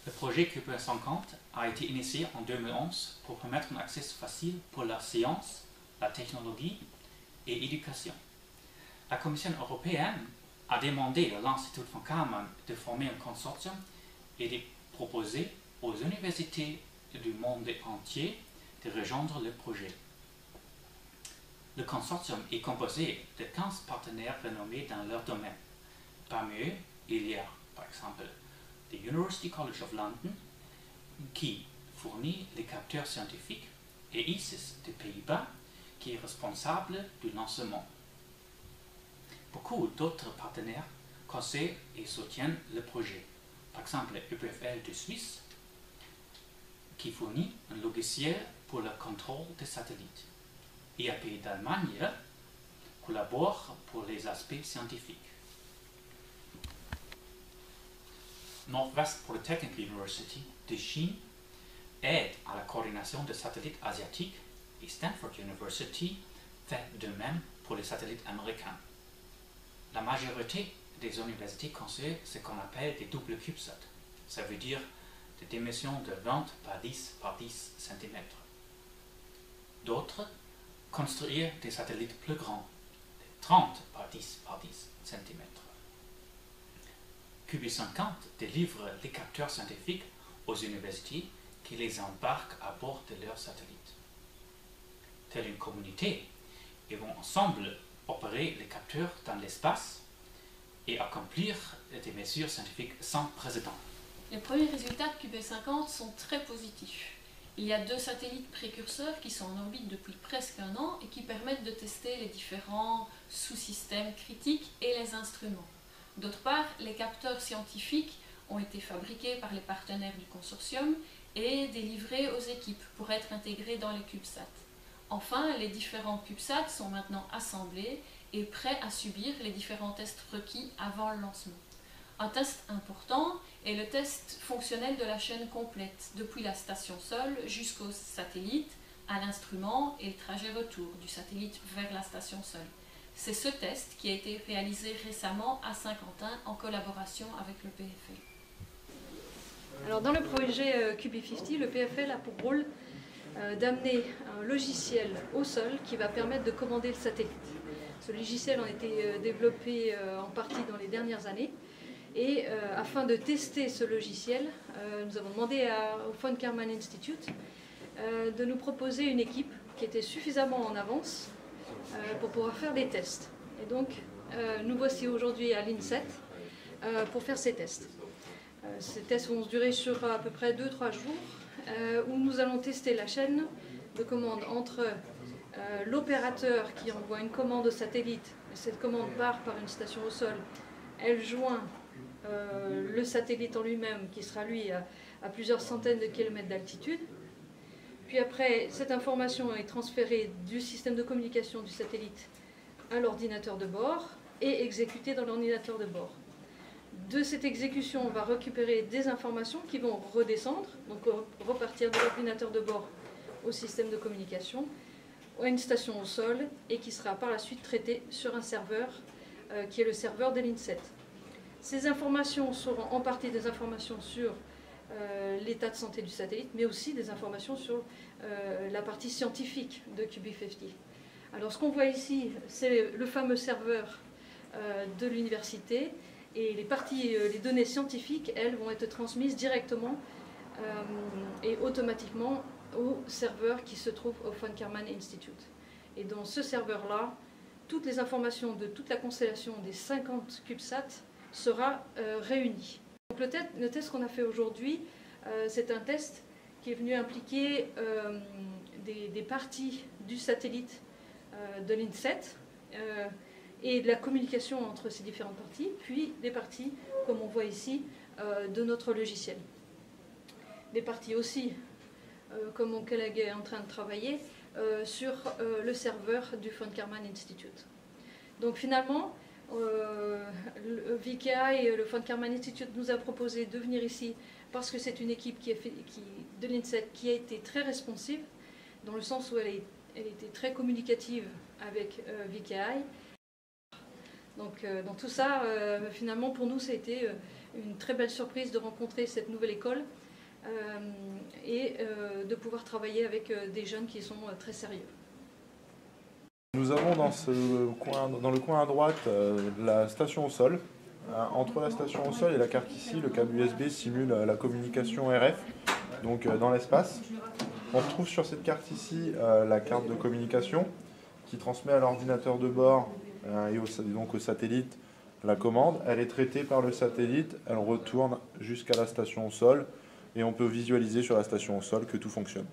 Le projet Kuiper 50 a été initié en 2011 pour permettre un accès facile pour la science, la technologie et l'éducation. La Commission européenne a demandé à l'Institut von Karman de former un consortium et de proposer aux universités du monde entier de rejoindre le projet. Le consortium est composé de 15 partenaires renommés dans leur domaine. Parmi eux, il y a, par exemple, the University College of London, qui fournit les capteurs scientifiques, et ICIS des Pays-Bas, qui est responsable du lancement. Beaucoup d'autres partenaires conseillent et soutiennent le projet. Par exemple, EPFL de Suisse, qui fournit un logiciel pour le contrôle des satellites. IAP d'Allemagne collabore pour les aspects scientifiques. Northwest Polytechnic University de Chine aide à la coordination des satellites asiatiques et Stanford University fait de même pour les satellites américains. La majorité des universités conseillent ce qu'on appelle des doubles CubeSats. Ça veut dire des dimensions de 20 par 10 par 10 cm. D'autres construire des satellites plus grands, de 30 par 10 par 10 cm. QB50 délivre les capteurs scientifiques aux universités qui les embarquent à bord de leurs satellites. Telle une communauté, ils vont ensemble opérer les capteurs dans l'espace et accomplir des mesures scientifiques sans précédent. Les premiers résultats de QB50 sont très positifs. Il y a 2 satellites précurseurs qui sont en orbite depuis presque un an et qui permettent de tester les différents sous-systèmes critiques et les instruments. D'autre part, les capteurs scientifiques ont été fabriqués par les partenaires du consortium et délivrés aux équipes pour être intégrés dans les CubeSats. Enfin, les différents CubeSats sont maintenant assemblés et prêts à subir les différents tests requis avant le lancement. Un test important est le test fonctionnel de la chaîne complète, depuis la station Sol jusqu'au satellite, à l'instrument et le trajet retour du satellite vers la station Sol. C'est ce test qui a été réalisé récemment à Saint-Quentin en collaboration avec le PFL. Alors dans le projet QB50, le PFL a pour rôle d'amener un logiciel au sol qui va permettre de commander le satellite. Ce logiciel a été développé en partie dans les dernières années. Et afin de tester ce logiciel, nous avons demandé au von Karman Institute de nous proposer une équipe qui était suffisamment en avance pour pouvoir faire des tests. Et donc, nous voici aujourd'hui à l'INSET pour faire ces tests. Ces tests vont se durer sur à peu près 2-3 jours, où nous allons tester la chaîne de commande entre l'opérateur qui envoie une commande au satellite, et cette commande part par une station au sol, elle joint le satellite en lui-même qui sera lui à plusieurs centaines de kilomètres d'altitude. Puis après, cette information est transférée du système de communication du satellite à l'ordinateur de bord et exécutée dans l'ordinateur de bord. De cette exécution, on va récupérer des informations qui vont redescendre, donc repartir de l'ordinateur de bord au système de communication, à une station au sol et qui sera par la suite traitée sur un serveur qui est le serveur de l'INSET. Ces informations seront en partie des informations sur l'état de santé du satellite, mais aussi des informations sur la partie scientifique de QB50. Alors ce qu'on voit ici, c'est le fameux serveur de l'université, et les données scientifiques, elles, vont être transmises directement et automatiquement au serveur qui se trouve au von Karman Institute. Et dans ce serveur-là, toutes les informations de toute la constellation des 50 CubeSats sera réunie. Donc le test qu'on a fait aujourd'hui, c'est un test qui est venu impliquer des parties du satellite de l'INSET et de la communication entre ces différentes parties, puis des parties, comme on voit ici, de notre logiciel. Des parties aussi, comme mon collègue est en train de travailler, sur le serveur du von Karman Institute. Donc finalement, le VKI et le von Karman Institute nous a proposé de venir ici parce que c'est une équipe de l'INSET qui a été très responsive, dans le sens où elle était très communicative avec VKI. Donc dans tout ça, finalement pour nous ça a été une très belle surprise de rencontrer cette nouvelle école et de pouvoir travailler avec des jeunes qui sont très sérieux. Nous avons dans le coin à droite la station au sol. Entre la station au sol et la carte ici, le câble USB simule la communication RF, donc dans l'espace. On retrouve sur cette carte ici la carte de communication qui transmet à l'ordinateur de bord et donc au satellite la commande. Elle est traitée par le satellite, elle retourne jusqu'à la station au sol et on peut visualiser sur la station au sol que tout fonctionne.